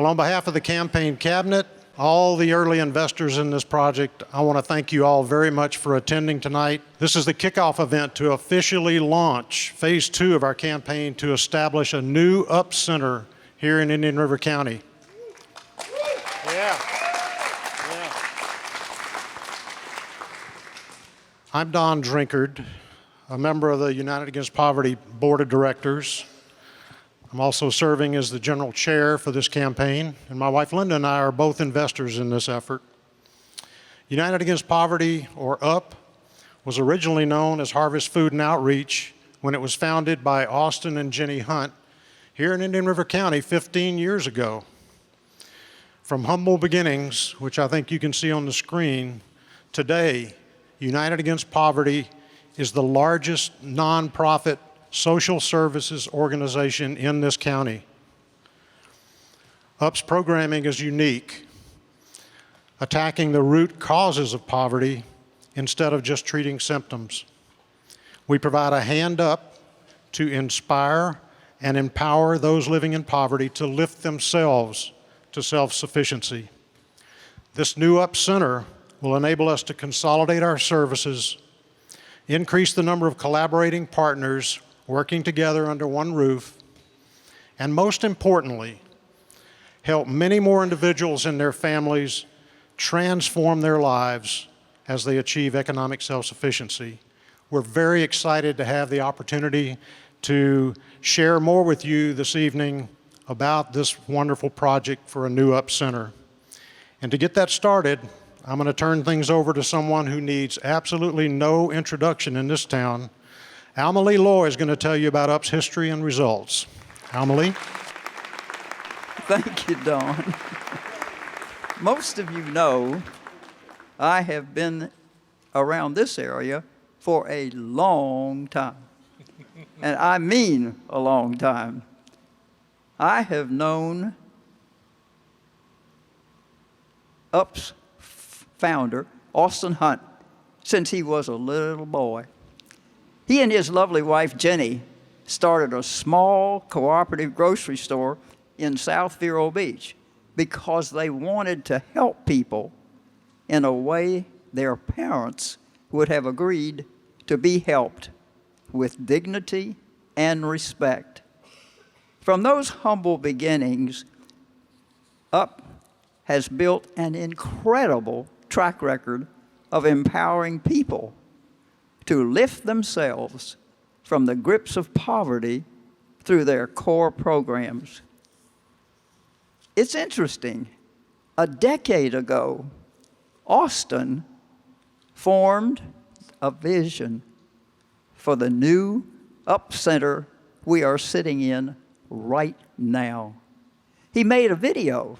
Well, on behalf of the campaign cabinet, all the early investors in this project, I want to thank you all very much for attending tonight. This is the kickoff event to officially launch phase 2 of our campaign to establish a new UP Center here in Indian River County. I'm Don Drinkard, a member of the United Against Poverty Board of Directors. I'm also serving as the general chair for this campaign, and my wife Linda and I are both investors in this effort. United Against Poverty, or UP, was originally known as Harvest Food and Outreach when it was founded by Austin and Jenny Hunt here in Indian River County 15 years ago. From humble beginnings, which I think you can see on the screen, today, United Against Poverty is the largest nonprofit social services organization in this county. UP's programming is unique, attacking the root causes of poverty instead of just treating symptoms. We provide a hand up to inspire and empower those living in poverty to lift themselves to self-sufficiency. This new UP Center will enable us to consolidate our services, increase the number of collaborating partners working together under one roof, and most importantly, help many more individuals and their families transform their lives as they achieve economic self-sufficiency. We're very excited to have the opportunity to share more with you this evening about this wonderful project for a new UP Center. And to get that started, I'm going to turn things over to someone who needs absolutely no introduction in this town. Alma Loy is going to tell you about UP's history and results. Alma Lee. Thank you, Don. Most of you know I have been around this area for a long time. And I mean a long time. I have known UP's founder, Austin Hunt, since he was a little boy. He and his lovely wife, Jenny, started a small cooperative grocery store in South Vero Beach because they wanted to help people in a way their parents would have agreed to be helped with dignity and respect. From those humble beginnings, UP has built an incredible track record of empowering people to lift themselves from the grips of poverty through their core programs. It's interesting. A decade ago, Austin formed a vision for the new UP Center we are sitting in right now. He made a video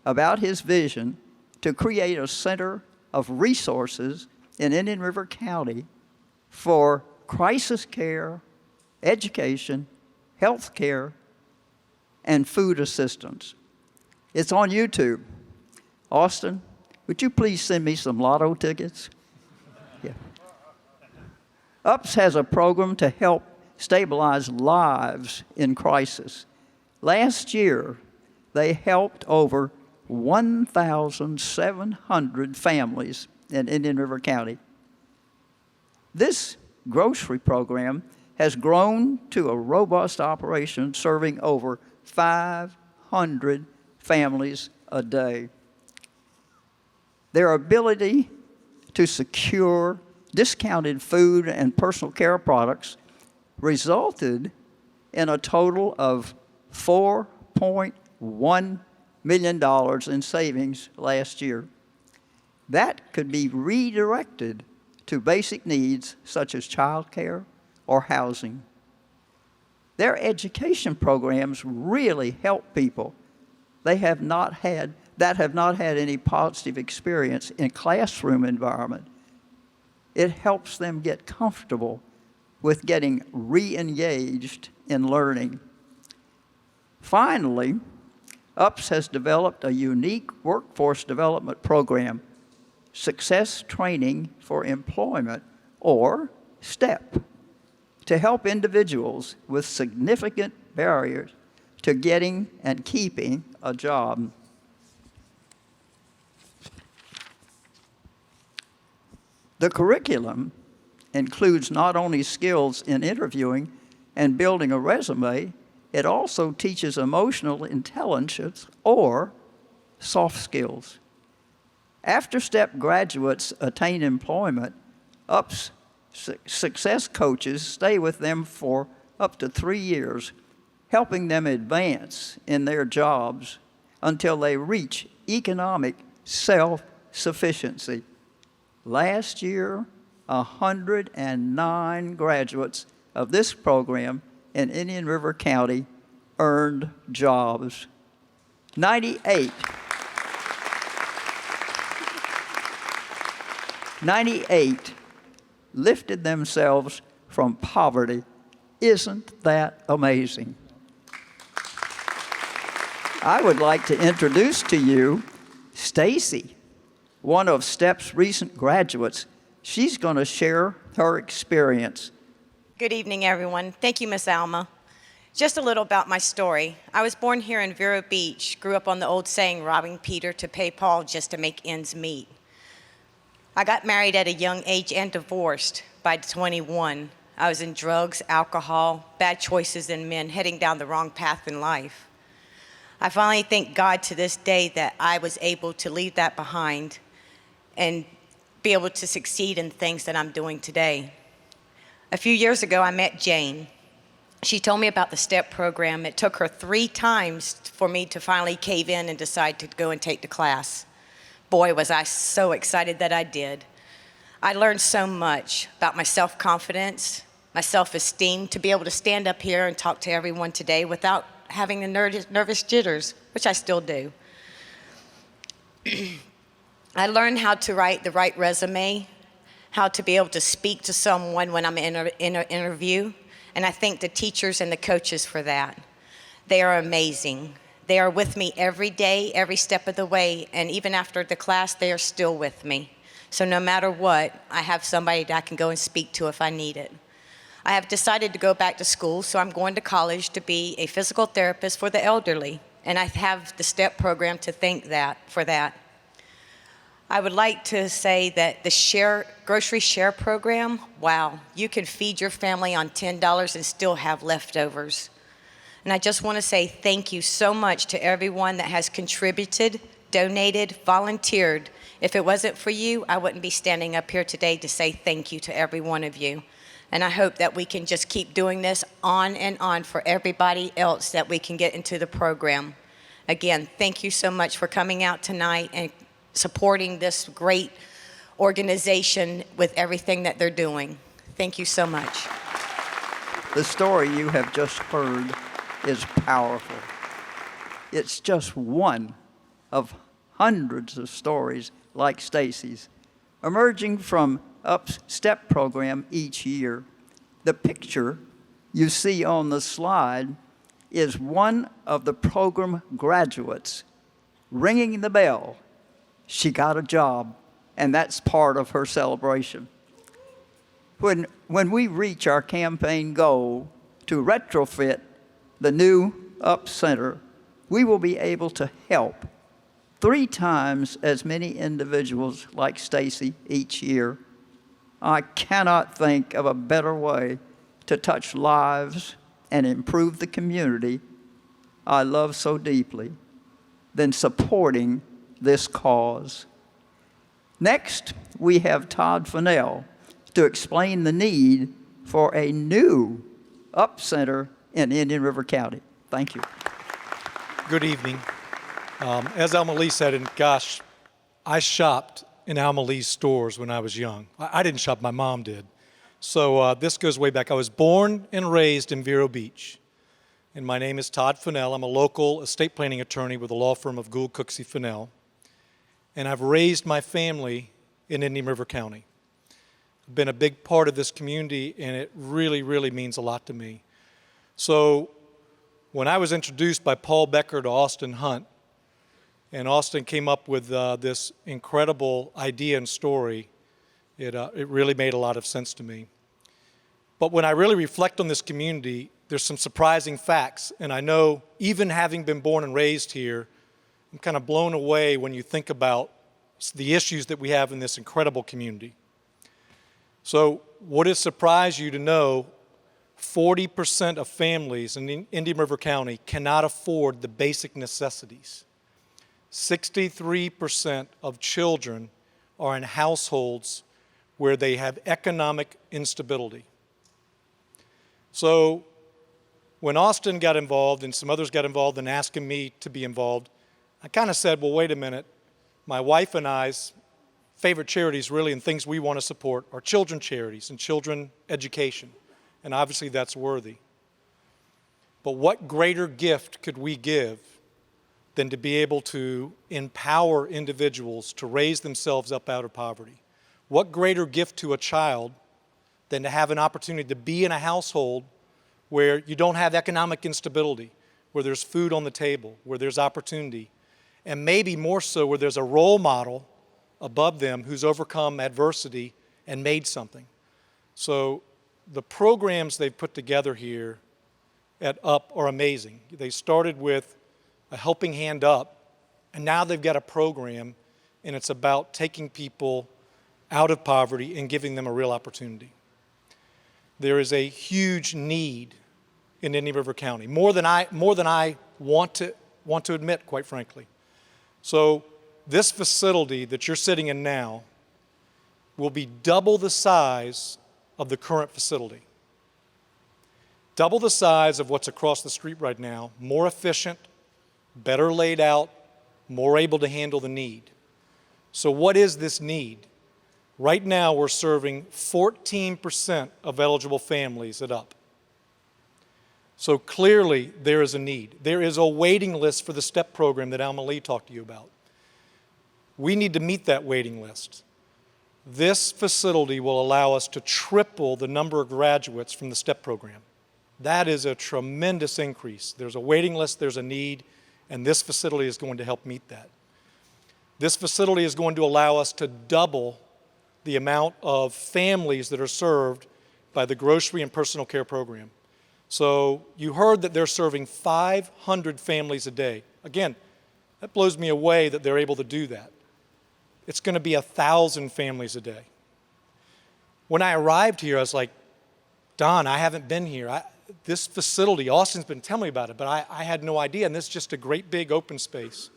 about his vision to create a center of resources in Indian River County for crisis care, education, health care, and food assistance. It's on YouTube. Austin, would you please send me some lotto tickets? Yeah. UPS has a program to help stabilize lives in crisis. Last year, they helped over 1,700 families in Indian River County. This grocery program has grown to a robust operation serving over 500 families a day. Their ability to secure discounted food and personal care products resulted in a total of $4.1 million in savings last year. That could be redirected to basic needs such as child care or housing. Their education programs really help people that have not had any positive experience in classroom environment. It helps them get comfortable with getting re-engaged in learning. Finally, UPS has developed a unique workforce development program, Success Training for Employment, or STEP, to help individuals with significant barriers to getting and keeping a job. The curriculum includes not only skills in interviewing and building a resume, it also teaches emotional intelligence or soft skills. After STEP graduates attain employment, UPS success coaches stay with them for up to 3 years, helping them advance in their jobs until they reach economic self-sufficiency. Last year, 109 graduates of this program in Indian River County earned jobs. 98 lifted themselves from poverty. Isn't that amazing? I would like to introduce to you Stacy, one of STEP's recent graduates. She's going to share her experience. Good evening, everyone. Thank you, Miss Alma. Just a little about my story. I was born here in Vero Beach, grew up on the old saying, robbing Peter to pay Paul just to make ends meet. I got married at a young age and divorced by 21. I was in drugs, alcohol, bad choices in men, heading down the wrong path in life. I finally thank God to this day that I was able to leave that behind and be able to succeed in things that I'm doing today. A few years ago, I met Jane. She told me about the STEP program. It took her 3 times for me to finally cave in and decide to go and take the class. Boy, was I so excited that I did. I learned so much about my self-confidence, my self-esteem, to be able to stand up here and talk to everyone today without having the nervous jitters, which I still do. I learned how to write the right resume, how to be able to speak to someone when I'm in an interview, and I thank the teachers and the coaches for that. They are amazing. They are with me every day, every step of the way, and even after the class, they are still with me. So no matter what, I have somebody that I can go and speak to if I need it. I have decided to go back to school, so I'm going to college to be a physical therapist for the elderly, and I have the STEP program to thank for that. I would like to say that the grocery share program, wow, you can feed your family on $10 and still have leftovers. And I just want to say thank you so much to everyone that has contributed, donated, volunteered. If it wasn't for you, I wouldn't be standing up here today to say thank you to every one of you. And I hope that we can just keep doing this on and on for everybody else that we can get into the program. Again, thank you so much for coming out tonight and supporting this great organization with everything that they're doing. Thank you so much. The story you have just heard is powerful. It's just one of hundreds of stories like Stacy's, emerging from UP's STEP program each year. The picture you see on the slide is one of the program graduates ringing the bell. She got a job, and that's part of her celebration. When we reach our campaign goal to retrofit the new UP Center, we will be able to help 3 times as many individuals like Stacy each year. I cannot think of a better way to touch lives and improve the community I love so deeply than supporting this cause. Next, we have Todd Fennell to explain the need for a new UP Center in Indian River County. Thank you. Good evening. As Alma Lee said, and gosh, I shopped in Alma Lee's stores when I was young. I didn't shop, my mom did. So this goes way back. I was born and raised in Vero Beach. And my name is Todd Fennell. I'm a local estate planning attorney with the law firm of Gould, Cooksey, Fennell. And I've raised my family in Indian River County. I've been a big part of this community, and it really, really means a lot to me. So when I was introduced by Paul Becker to Austin Hunt, and Austin came up with this incredible idea and story, it really made a lot of sense to me. But when I really reflect on this community, there's some surprising facts. And I know, even having been born and raised here, I'm kind of blown away when you think about the issues that we have in this incredible community. So would it surprise you to know 40% of families in Indian River County cannot afford the basic necessities? 63% of children are in households where they have economic instability. So when Austin got involved and some others got involved in asking me to be involved, I kind of said, well, wait a minute. My wife and I's favorite charities really and things we want to support are children charities and children education. And obviously that's worthy. But what greater gift could we give than to be able to empower individuals to raise themselves up out of poverty? What greater gift to a child than to have an opportunity to be in a household where you don't have economic instability, where there's food on the table, where there's opportunity, and maybe more so where there's a role model above them who's overcome adversity and made something. So the programs they've put together here at UP are amazing. They started with a helping hand up, and now they've got a program, and it's about taking people out of poverty and giving them a real opportunity. There is a huge need in Indian River County, more than I want to admit, quite frankly. So this facility that you're sitting in now will be double the size of the current facility. Double the size of what's across the street right now, more efficient, better laid out, more able to handle the need. So what is this need? Right now we're serving 14% of eligible families at UP. So clearly there is a need. There is a waiting list for the STEP program that Alma Lee talked to you about. We need to meet that waiting list. This facility will allow us to triple the number of graduates from the STEP program. That is a tremendous increase. There's a waiting list, there's a need, and this facility is going to help meet that. This facility is going to allow us to double the amount of families that are served by the grocery and personal care program. So you heard that they're serving 500 families a day. Again, that blows me away that they're able to do that. It's going to be 1,000 families a day. When I arrived here, I was like, Don, I haven't been here. This facility, Austin's been telling me about it, but I had no idea, and this is just a great big open space.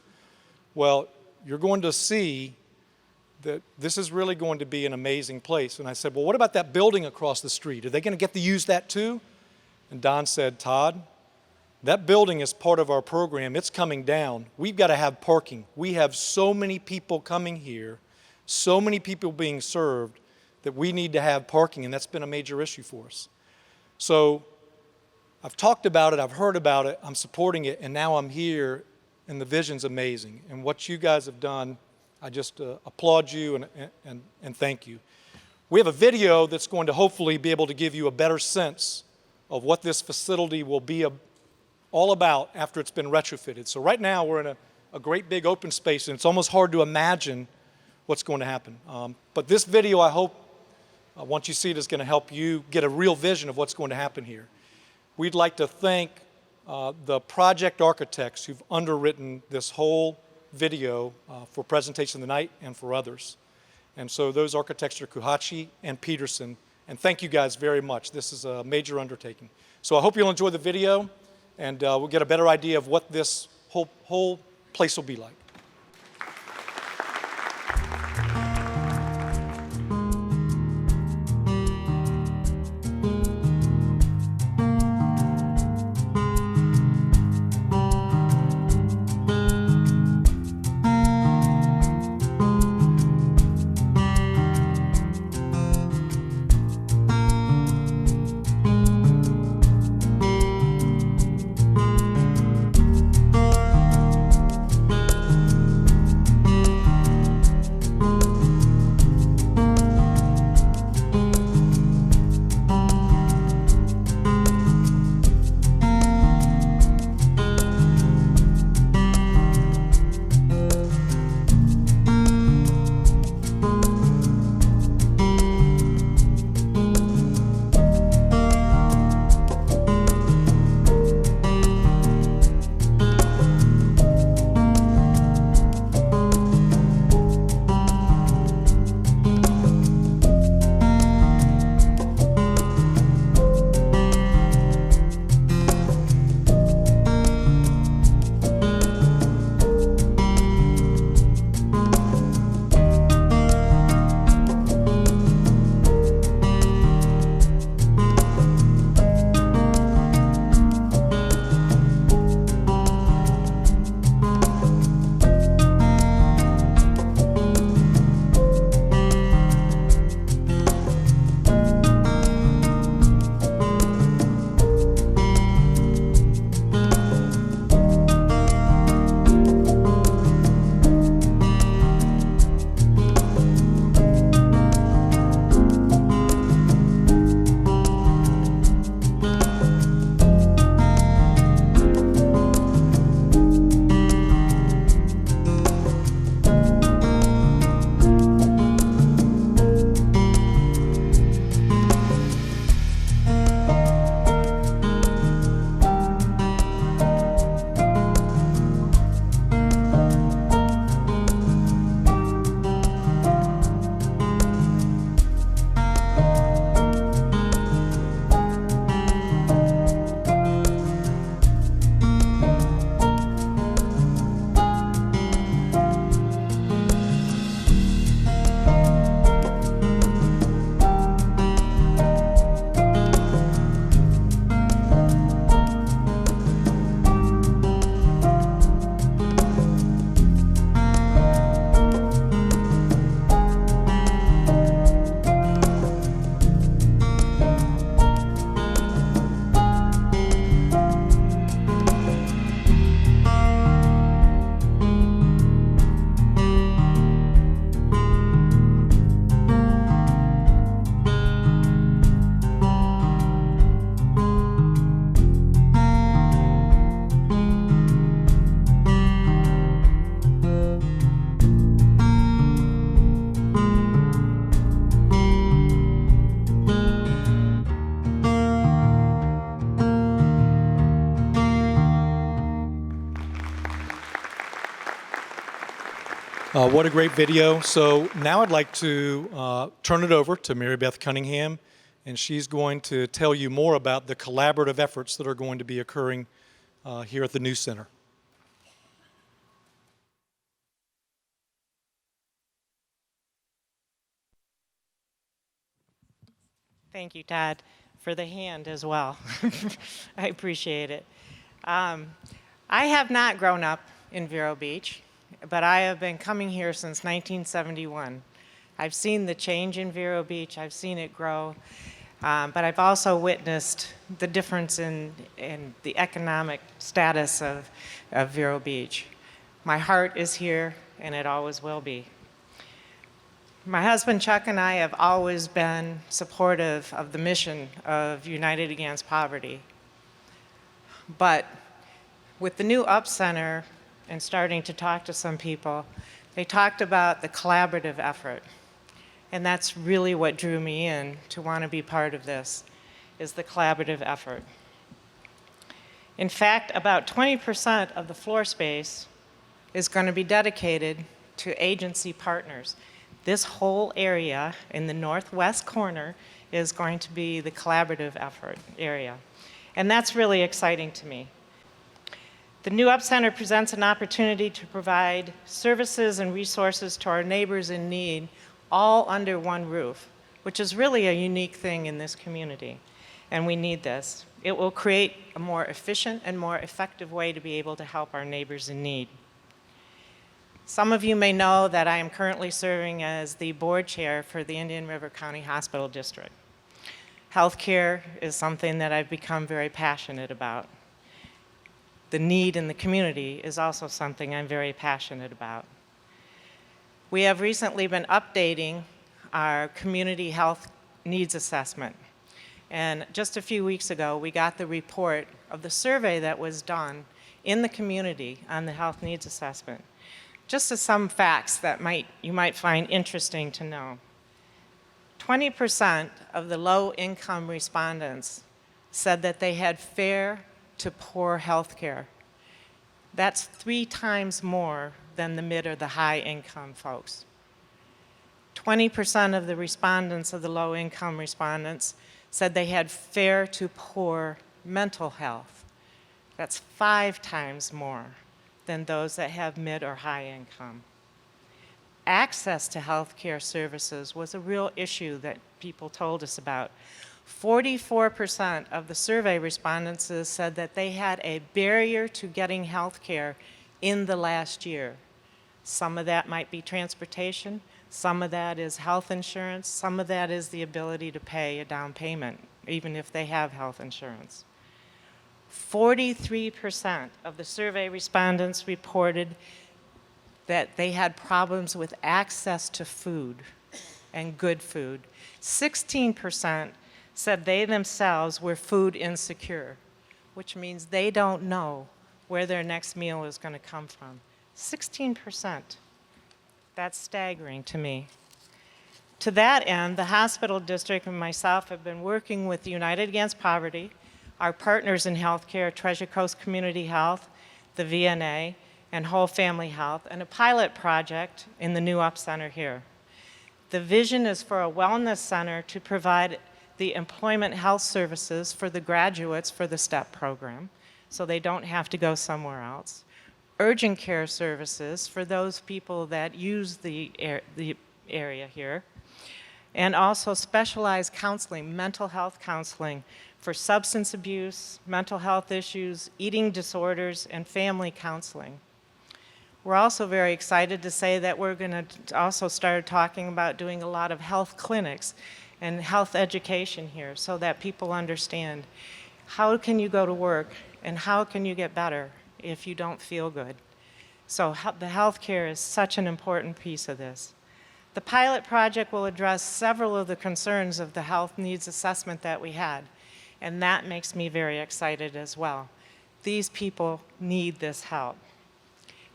Well, you're going to see that this is really going to be an amazing place. And I said, well, what about that building across the street? Are they going to get to use that too? And Don said, Todd, that building is part of our program. It's coming down. We've got to have parking. We have so many people coming here, so many people being served, that we need to have parking, and that's been a major issue for us. So I've talked about it, I've heard about it, I'm supporting it, and now I'm here, and the vision's amazing. And what you guys have done, I just applaud you and thank you. We have a video that's going to hopefully be able to give you a better sense of what this facility will be all about after it's been retrofitted. So right now we're in a great big open space, and it's almost hard to imagine what's going to happen. But this video, I hope, once you see it, is going to help you get a real vision of what's going to happen here. We'd like to thank the project architects who've underwritten this whole video for Presentation of the Night and for others. And so those architects are Kuhachi and Peterson. And thank you guys very much. This is a major undertaking. So I hope you'll enjoy the video, and we'll get a better idea of what this whole place will be like. What a great video. So now I'd like to turn it over to Marybeth Cunningham, and she's going to tell you more about the collaborative efforts that are going to be occurring here at the new center. Thank you, Todd, for the hand as well. I appreciate it. I have not grown up in Vero Beach, but I have been coming here since 1971. I've seen the change in Vero Beach. I've seen it grow, but I've also witnessed the difference in the economic status of Vero Beach. My heart is here, and it always will be. My husband Chuck and I have always been supportive of the mission of United Against Poverty. But with the new Up Center and starting to talk to some people, they talked about the collaborative effort. And that's really what drew me in to want to be part of this, is the collaborative effort. In fact, about 20% of the floor space is going to be dedicated to agency partners. This whole area in the northwest corner is going to be the collaborative effort area. And that's really exciting to me. The new Up Center presents an opportunity to provide services and resources to our neighbors in need, all under one roof, which is really a unique thing in this community. And we need this. It will create a more efficient and more effective way to be able to help our neighbors in need. Some of you may know that I am currently serving as the board chair for the Indian River County Hospital District. Healthcare is something that I've become very passionate about. The need in the community is also something I'm very passionate about. We have recently been updating our community health needs assessment. And just a few weeks ago, we got the report of the survey that was done in the community on the health needs assessment. Just as some facts that you might find interesting to know. 20% of the low-income respondents said that they had fair to poor health care. That's 3 times more than the mid or the high-income folks. 20% of the respondents of the low-income respondents said they had fair to poor mental health. That's 5 times more than those that have mid or high income. Access to health care services was a real issue that people told us about. 44% of the survey respondents said that they had a barrier to getting health care in the last year. Some of that might be transportation, some of that is health insurance, some of that is the ability to pay a down payment, even if they have health insurance. 43% of the survey respondents reported that they had problems with access to food and good food. 16% said they themselves were food insecure, which means they don't know where their next meal is going to come from. 16%. That's staggering to me. To that end, the hospital district and myself have been working with United Against Poverty, our partners in healthcare, Treasure Coast Community Health, the VNA, and Whole Family Health, and a pilot project in the new Up Center here. The vision is for a wellness center to provide the employment health services for the graduates for the STEP program, so they don't have to go somewhere else. Urgent care services for those people that use the area here, and also specialized counseling, mental health counseling for substance abuse, mental health issues, eating disorders, and family counseling. We're also very excited to say that we're going to also start talking about doing a lot of health clinics and health education here so that people understand how can you go to work and how can you get better if you don't feel good. So the healthcare is such an important piece of this. The pilot project will address several of the concerns of the health needs assessment that we had, and that makes me very excited as well. These people need this help.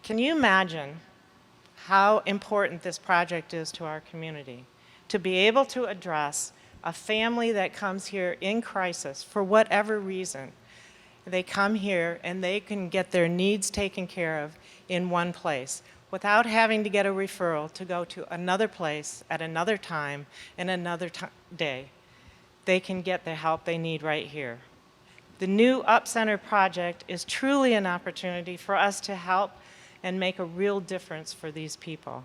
Can you imagine how important this project is to our community? To be able to address a family that comes here in crisis for whatever reason. They come here and they can get their needs taken care of in one place. without having to get a referral to go to another place at another time and another day. They can get the help they need right here. The new Up Center project is truly an opportunity for us to help and make a real difference for these people.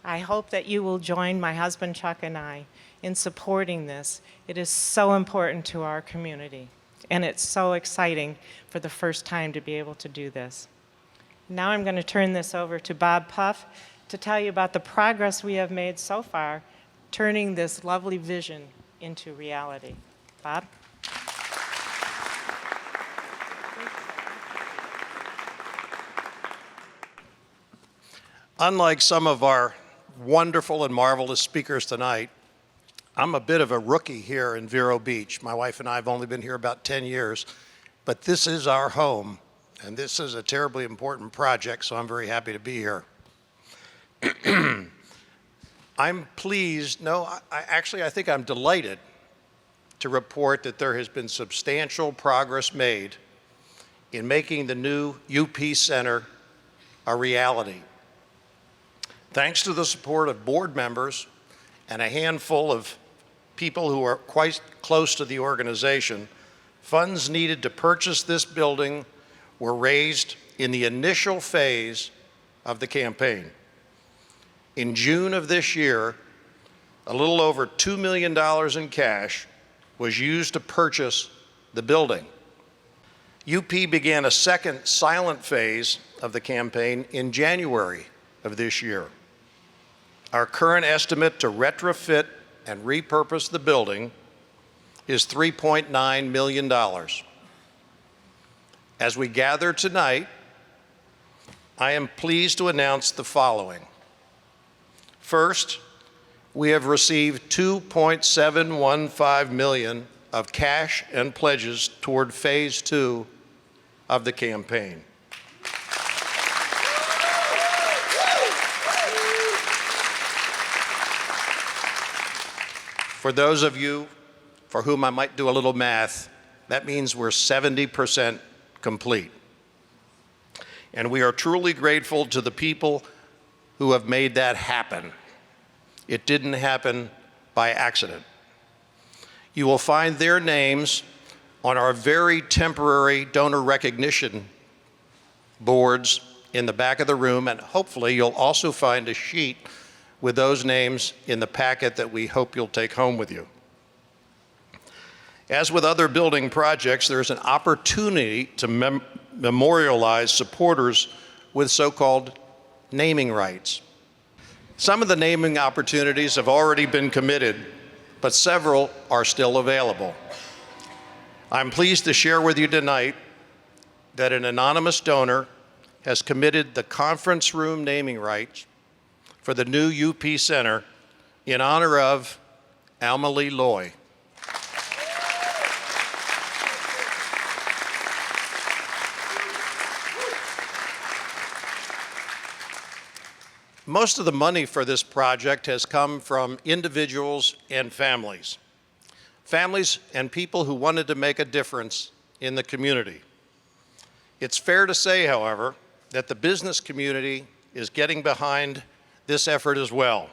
I hope that you will join my husband Chuck and I in supporting this. It is so important to our community, and it's so exciting for the first time to be able to do this. Now I'm going to turn this over to Bob Puff to tell you about the progress we have made so far, turning this lovely vision into reality. Bob? Unlike some of our wonderful and marvelous speakers tonight, I'm a bit of a rookie here in Vero Beach. My wife and I have only been here about 10 years, but this is our home, and this is a terribly important project, so I'm very happy to be here. I'm pleased, I think I'm delighted to report that there has been substantial progress made in making the new UP Center a reality. Thanks to the support of board members and a handful of people who are quite close to the organization, funds needed to purchase this building were raised in the initial phase of the campaign. In June of this year, a little over $2 million in cash was used to purchase the building. UP began a second silent phase of the campaign in January of this year. Our current estimate to retrofit and repurpose the building is $3.9 million. As we gather tonight, I am pleased to announce the following. First, we have received $2.715 million of cash and pledges toward phase 2 of the campaign. For those of you for whom I might do a little math, that means we're 70% complete. And we are truly grateful to the people who have made that happen. It didn't happen by accident. You will find their names on our very temporary donor recognition boards in the back of the room, and hopefully you'll also find a sheet with those names in the packet that we hope you'll take home with you. As with other building projects, there's an opportunity to memorialize supporters with so-called naming rights. Some of the naming opportunities have already been committed, but several are still available. I'm pleased to share with you tonight that an anonymous donor has committed the conference room naming rights for the new UP Center in honor of Alma Lee Loy. Most of the money for this project has come from individuals and families. Families and people who wanted to make a difference in the community. It's fair to say, however, that the business community is getting behind this effort as well.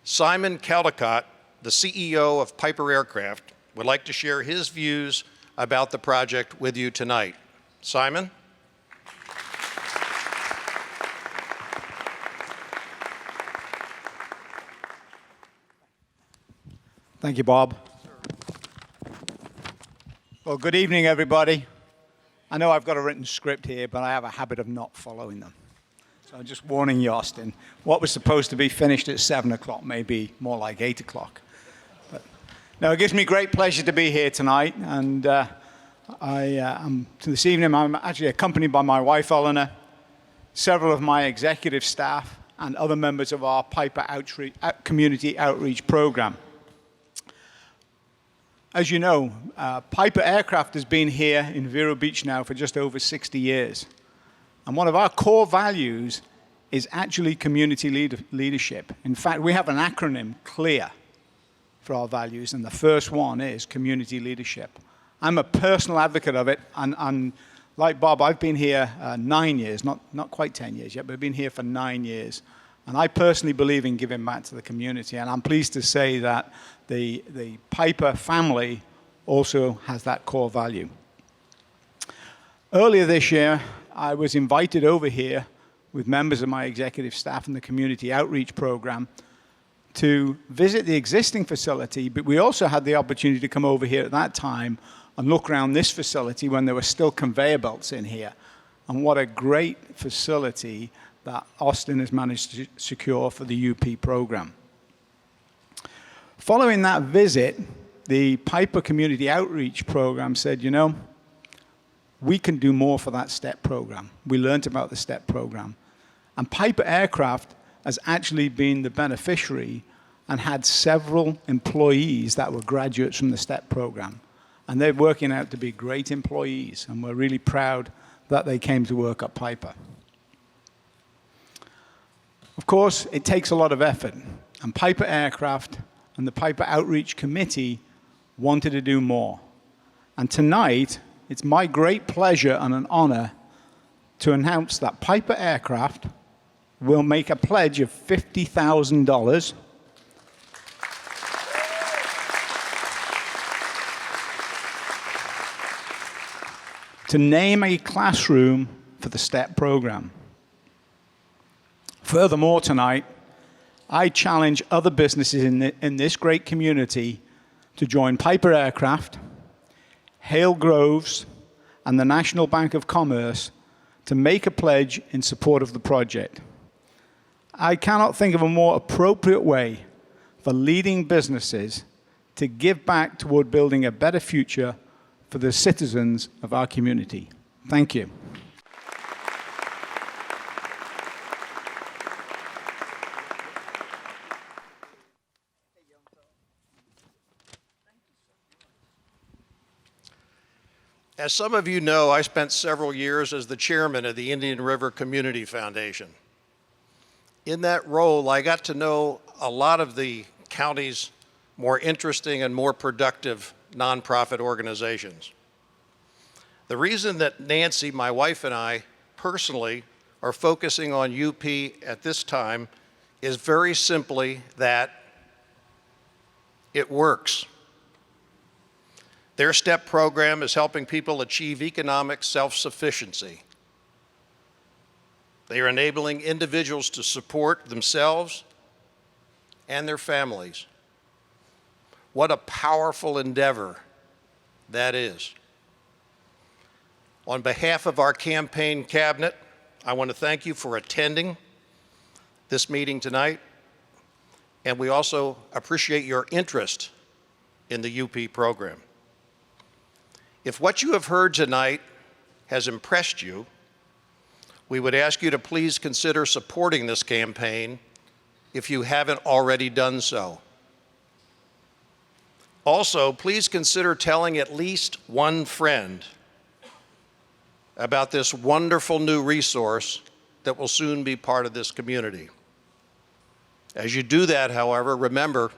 Simon Caldecott, the CEO of Piper Aircraft, would like to share his views about the project with you tonight. Simon? Thank you, Bob. Well, good evening, everybody. I know I've got a written script here, but I have a habit of not following them. So I'm just warning you, Austin. What was supposed to be finished at 7 o'clock may be more like 8 o'clock. But no, it gives me great pleasure to be here tonight. And this evening, I'm actually accompanied by my wife, Eleanor, several of my executive staff, and other members of our Piper Community Outreach Program. As you know, Piper Aircraft has been here in Vero Beach now for just over 60 years. And one of our core values is actually community leadership. In fact, we have an acronym, CLEAR, for our values, and the first one is community leadership. I'm a personal advocate of it, and like Bob, I've been here 9 years, not quite 10 years yet, but I've been here for 9 years. And I personally believe in giving back to the community. And I'm pleased to say that the Piper family also has that core value. Earlier this year, I was invited over here with members of my executive staff and the community outreach program to visit the existing facility, but we also had the opportunity to come over here at that time and look around this facility when there were still conveyor belts in here. And what a great facility that Austin has managed to secure for the UP program. Following that visit, the Piper Community Outreach Program said, you know, we can do more for that STEP program. We learned about the STEP program. And Piper Aircraft has actually been the beneficiary and had several employees that were graduates from the STEP program. And they're working out to be great employees, and we're really proud that they came to work at Piper. Of course, it takes a lot of effort, and Piper Aircraft and the Piper Outreach Committee wanted to do more. And tonight, it's my great pleasure and an honor to announce that Piper Aircraft will make a pledge of $50,000 to name a classroom for the STEP program. Furthermore, tonight, I challenge other businesses in this great community to join Piper Aircraft, Hale Groves, and the National Bank of Commerce to make a pledge in support of the project. I cannot think of a more appropriate way for leading businesses to give back toward building a better future for the citizens of our community. Thank you. As some of you know, I spent several years as the chairman of the Indian River Community Foundation. In that role, I got to know a lot of the county's more interesting and more productive nonprofit organizations. The reason that Nancy, my wife, and I personally are focusing on UP at this time is very simply that it works. Their STEP program is helping people achieve economic self-sufficiency. They are enabling individuals to support themselves and their families. What a powerful endeavor that is. On behalf of our campaign cabinet, I want to thank you for attending this meeting tonight, and we also appreciate your interest in the UP program. If what you have heard tonight has impressed you, we would ask you to please consider supporting this campaign if you haven't already done so. Also, please consider telling at least one friend about this wonderful new resource that will soon be part of this community. As you do that, however, remember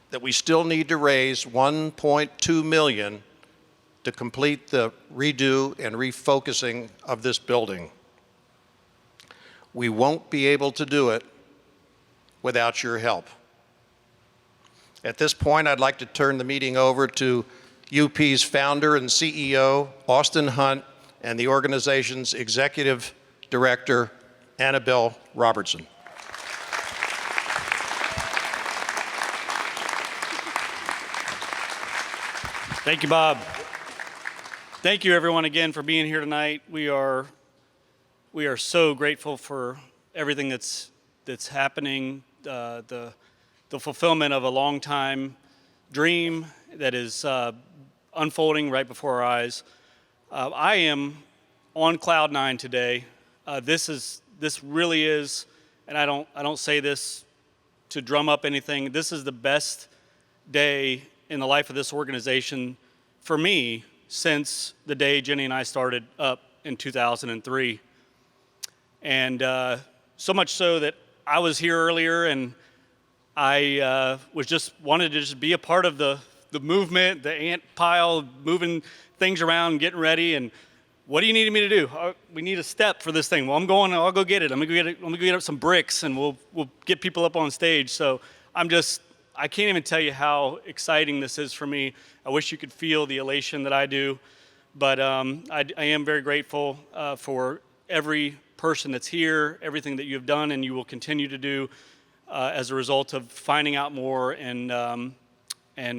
that we still need to raise $1.2 million to complete the redo and refocusing of this building. We won't be able to do it without your help. At this point, I'd like to turn the meeting over to UP's founder and CEO, Austin Hunt, and the organization's executive director, Annabel Robertson. Thank you, Bob. Thank you, everyone, again for being here tonight. We are so grateful for everything that's happening, the fulfillment of a long-time dream that is unfolding right before our eyes. I am on cloud nine today. This really is, and I don't say this to drum up anything. This is the best day in the life of this organization for me since the day Jenny and I started up in 2003. And so much so that I was here earlier and I wanted to just be a part of the movement, the ant pile, moving things around, getting ready. And what do you need me to do? We need a step for this thing. Well, I'll go get it. Let me go get up some bricks, and we'll get people up on stage. So I can't even tell you how exciting this is for me. I wish you could feel the elation that I do, but I am very grateful for every person that's here, everything that you have done and you will continue to do as a result of finding out more and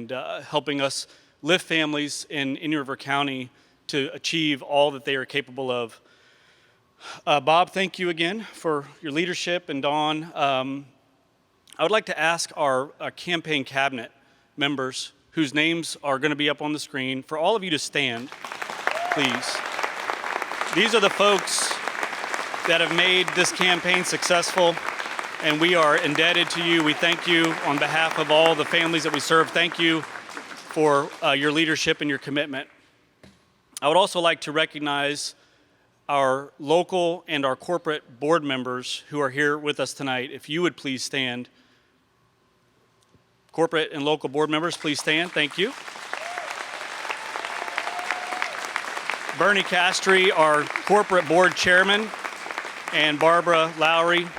helping us lift families in Indian River County to achieve all that they are capable of. Bob, thank you again for your leadership, and Dawn. I would like to ask our campaign cabinet members, whose names are going to be up on the screen, for all of you to stand, please. These are the folks that have made this campaign successful, and we are indebted to you. We thank you on behalf of all the families that we serve. Thank you for your leadership and your commitment. I would also like to recognize our local and our corporate board members who are here with us tonight. If you would please stand. Corporate and local board members, please stand. Thank you. Bernie Castry, our corporate board chairman, and Barbara Lowry,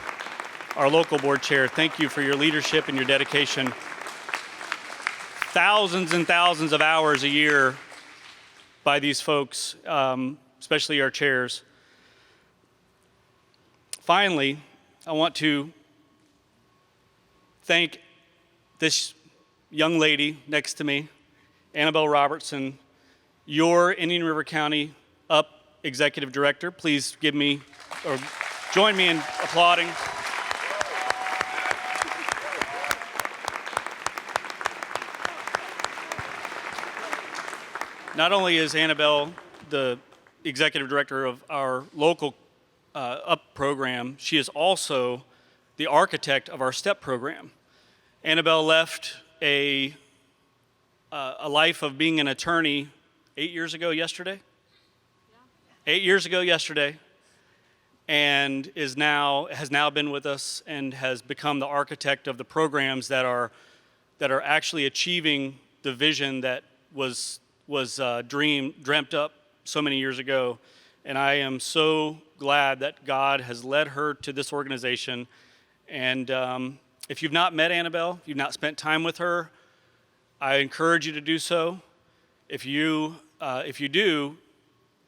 our local board chair. Thank you for your leadership and your dedication. Thousands and thousands of hours a year by these folks, especially our chairs. Finally, I want to thank this young lady next to me, Annabel Robertson, your Indian River County UP Executive Director. Please give me, or join me in applauding. Not only is Annabel the Executive Director of our local UP program, she is also the architect of our STEP program. Annabel left a life of being an attorney 8 years ago yesterday? Yeah. 8 years ago yesterday, and has now been with us and has become the architect of the programs that are actually achieving the vision that was dreamt up so many years ago. And I am so glad that God has led her to this organization. And if you've not met Annabel, if you've not spent time with her, I encourage you to do so. If you do,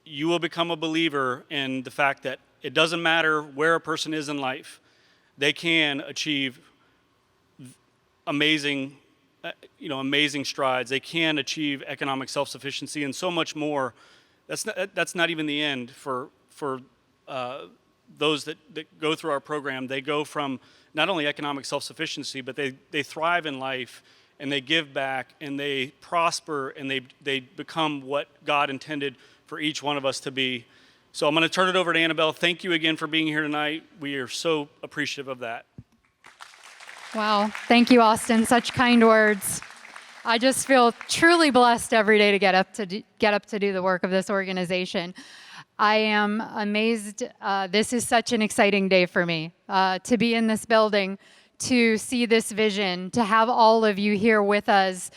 you will become a believer in the fact that it doesn't matter where a person is in life, they can achieve amazing strides. They can achieve economic self-sufficiency and so much more. That's not even the end for those that go through our program. They go from not only economic self-sufficiency, but they thrive in life, and they give back, and they prosper, and they become what God intended for each one of us to be. So I'm going to turn it over to Annabel. Thank you again for being here tonight. We are so appreciative of that. Wow. Thank you, Austin. Such kind words. I just feel truly blessed every day to get up to do the work of this organization. I am amazed. This is such an exciting day for me to be in this building, to see this vision, to have all of you here with us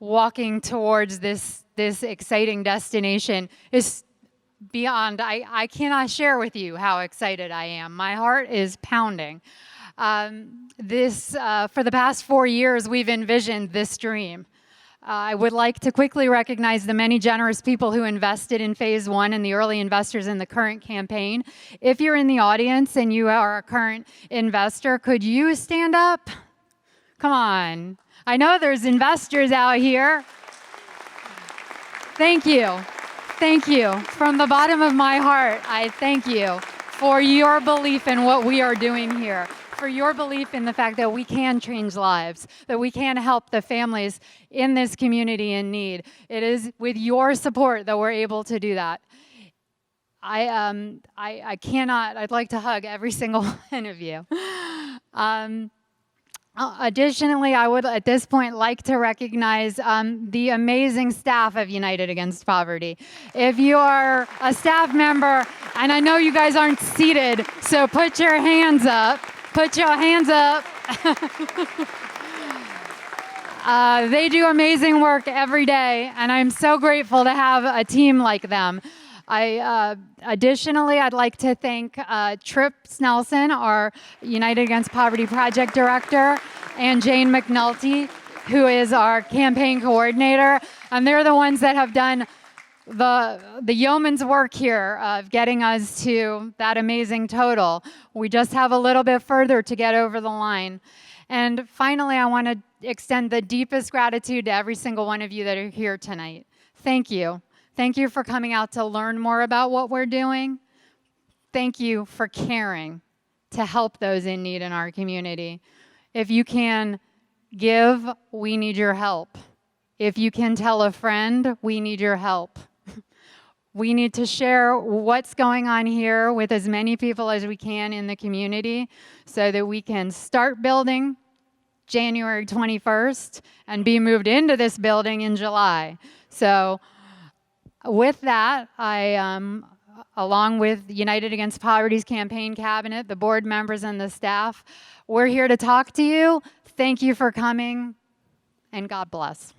walking towards this exciting destination is beyond. I cannot share with you how excited I am. My heart is pounding. For the past 4 years, we've envisioned this dream. I would like to quickly recognize the many generous people who invested in Phase 1 and the early investors in the current campaign. If you're in the audience and you are a current investor, could you stand up? Come on. I know there's investors out here. Thank you. Thank you. From the bottom of my heart, I thank you for your belief in what we are doing here, for your belief in the fact that we can change lives, that we can help the families in this community in need. It is with your support that we're able to do that. I'd like to hug every single one of you. Additionally, I would at this point like to recognize the amazing staff of United Against Poverty. If you are a staff member, and I know you guys aren't seated, so put your hands up. Put your hands up. They do amazing work every day, and I'm so grateful to have a team like them. Additionally, I'd like to thank Tripp Snelson, our United Against Poverty Project Director, and Jane McNulty, who is our campaign coordinator. And they're the ones that have done the yeoman's work here of getting us to that amazing total. We just have a little bit further to get over the line. And finally, I want to extend the deepest gratitude to every single one of you that are here tonight. Thank you. Thank you for coming out to learn more about what we're doing. Thank you for caring to help those in need in our community. If you can give, we need your help. If you can tell a friend, we need your help. We need to share what's going on here with as many people as we can in the community so that we can start building January 21st and be moved into this building in July. So with that, I, along with United Against Poverty's campaign cabinet, the board members and the staff, we're here to talk to you. Thank you for coming, and God bless.